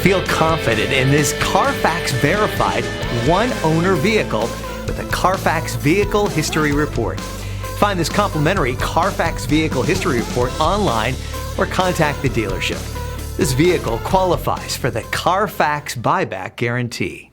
Feel confident in this CARFAX verified one-owner vehicle with a CARFAX Vehicle History Report. Find this complimentary CARFAX Vehicle History Report online or contact the dealership. This vehicle qualifies for the CARFAX buyback guarantee.